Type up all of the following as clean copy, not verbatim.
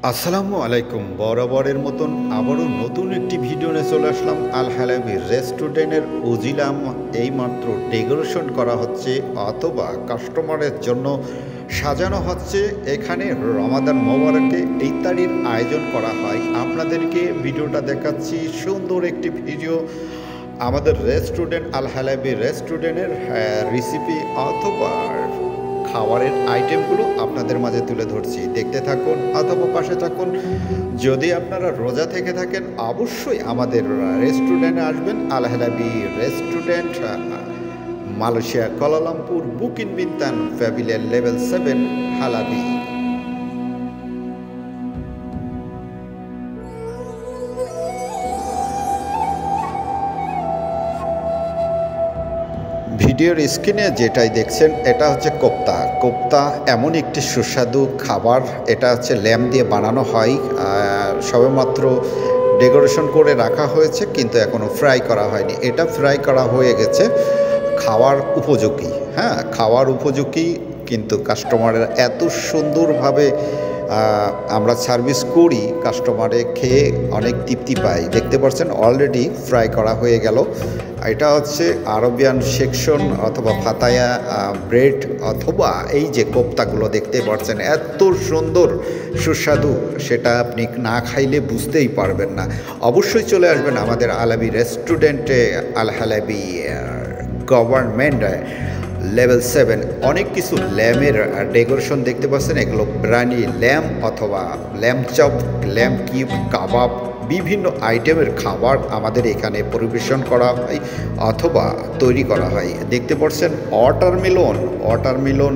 আসসালামু আলাইকুম। বরাবরের মতন আবারও নতুন একটি ভিডিও নিয়ে চলে আসলাম। আল হালাবি রেস্টুরেন্টের উজিলাম এইমাত্র ডেকোরেশন করা হচ্ছে অথবা কাস্টমারের জন্য সাজানো হচ্ছে। এখানে রমাদান মোবারকে ইফতারির আয়োজন করা হয়। আপনাদেরকে ভিডিওটা দেখাচ্ছি, সুন্দর একটি ভিডিও। আমাদের রেস্টুরেন্ট আল হালাবি রেস্টুরেন্টের রেসিপি অথবা খাবারের আইটেমগুলো আপনাদের মাঝে তুলে ধরছি। দেখতে থাকুন অথবা পাশে থাকুন। যদি আপনারা রোজা থেকে থাকেন অবশ্যই আমাদের রেস্টুরেন্টে আসবেন। Al Halabi restaurant, Malaysia, Kuala Lumpur, Bukit Bintang, Pavilion level 7, Halabi. ভিডিওর স্ক্রিনে যেটাই দেখছেন এটা হচ্ছে কোপ্তা। কোপ্তা এমন একটি সুস্বাদু খাবার, এটা হচ্ছে ল্যাম দিয়ে বানানো হয়। সবেমাত্র ডেকোরেশন করে রাখা হয়েছে কিন্তু এখনও ফ্রাই করা হয়নি। এটা ফ্রাই করা হয়ে গেছে, খাওয়ার উপযোগী। খাওয়ার উপযোগী, কিন্তু কাস্টমারের এত সুন্দরভাবে আমরা সার্ভিস করি, কাস্টমারে খেয়ে অনেক তৃপ্তি পায়। দেখতে পাচ্ছেন অলরেডি ফ্রাই করা হয়ে গেল। এটা হচ্ছে আরবিয়ান সেকশন অথবা ফাতায়া ব্রেড অথবা এই যে কোপ্তাগুলো দেখতে পাচ্ছেন এত সুন্দর সুস্বাদু, সেটা আপনি না খাইলে বুঝতেই পারবেন না। অবশ্যই চলে আসবেন আমাদের আলাবি রেস্টুরেন্টে। আল হালাবি গভর্নমেন্ট লেভেল 7। অনেক কিছু ল্যামের ডেকোরেশন দেখতে পাচ্ছেন। এগুলো বিরিয়ানি ল্যাম অথবা ল্যাম চপ, ল্যাম কিউব, কাবাব, বিভিন্ন আইটেমের খাবার আমাদের এখানে পরিবেশন করা হয় অথবা তৈরি করা হয়। দেখতে পাচ্ছেন ওয়াটারমেলন,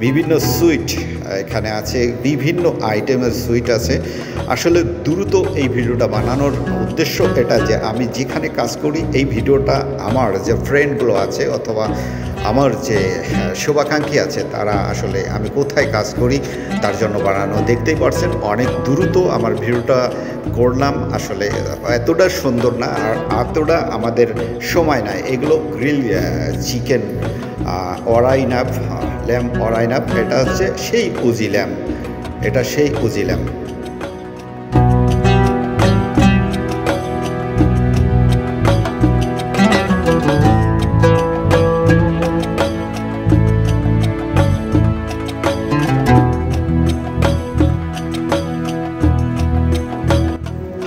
বিভিন্ন সুইট এখানে আছে, বিভিন্ন আইটেমের সুইট আছে। আসলে দ্রুত এই ভিডিওটা বানানোর উদ্দেশ্য এটা যে আমি যেখানে কাজ করি এই ভিডিওটা আমার যে ফ্রেন্ডগুলো আছে অথবা আমার যে শুভাকাঙ্ক্ষী আছে তারা আসলে আমি কোথায় কাজ করি তার জন্য বানানো। দেখতেই পাচ্ছেন অনেক দ্রুত আমার ভিডিওটা করলাম। আসলে এতটা সুন্দর না আর এতটা আমাদের সময় নাই। এগুলো গ্রিল চিকেন অরাইনাপ, ল্যাম অরাইনাপ। এটা হচ্ছে সেই উজি ল্যাম, এটা সেই উজি ল্যাম।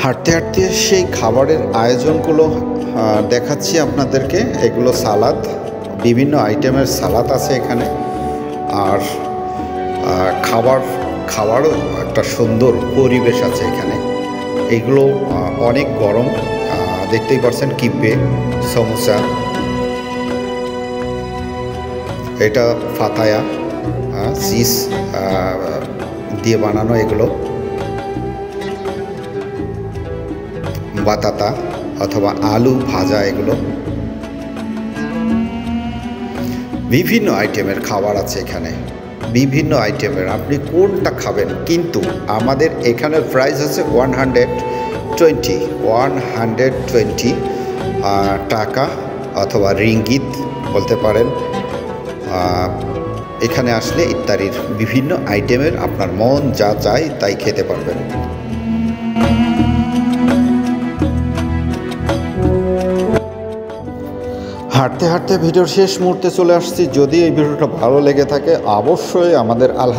হাঁটতে হাঁটতে সেই খাবারের আয়োজনগুলো দেখাচ্ছি আপনাদেরকে। এগুলো সালাদ, বিভিন্ন আইটেমের সালাদ আছে এখানে। আর খাবারও একটা সুন্দর পরিবেশ আছে এখানে। এগুলো অনেক গরম, দেখতেই পাচ্ছেন। কিব্বে, সমোসা, এটা ফাতায়া চিজ দিয়ে বানানো। এগুলো বাতাতা অথবা আলু ভাজা। এগুলো বিভিন্ন আইটেমের খাবার আছে এখানে, বিভিন্ন আইটেমের। আপনি কোনটা খাবেন? কিন্তু আমাদের এখানের প্রাইস হচ্ছে 120 টাকা অথবা রিঙ্গিত বলতে পারেন। এখানে আসলে ইফতারির বিভিন্ন আইটেমের আপনার মন যা চায় তাই খেতে পারবেন। হাঁটতে হাঁটতে ভিডিওর শেষ মুহূর্তে চলে আসছি। যদি এই ভিডিওটা ভালো লেগে থাকে অবশ্যই আমাদের আল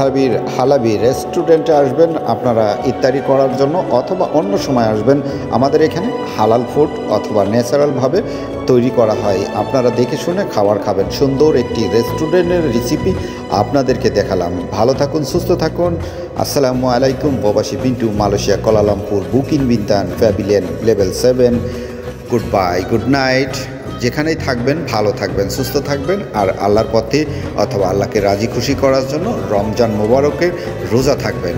হালাবি রেস্টুরেন্টে আসবেন আপনারা ইফতারি করার জন্য, অথবা অন্য সময় আসবেন। আমাদের এখানে হালাল ফুড অথবা ন্যাচারালভাবে তৈরি করা হয়। আপনারা দেখে শুনে খাবার খাবেন। সুন্দর একটি রেস্টুরেন্টের রেসিপি আপনাদেরকে দেখালাম। ভালো থাকুন, সুস্থ থাকুন। আসসালামু আলাইকুম। প্রবাসী Pintu, Malaysia, Kuala Lumpur, Bukit Bintang, Pavilion level 7। Good bye, good night. যেখানেই থাকবেন ভালো থাকবেন, সুস্থ থাকবেন। আর আল্লাহর পথে অথবা আল্লাহকে রাজি খুশি করার জন্য রমজান মোবারকের রোজা থাকবেন।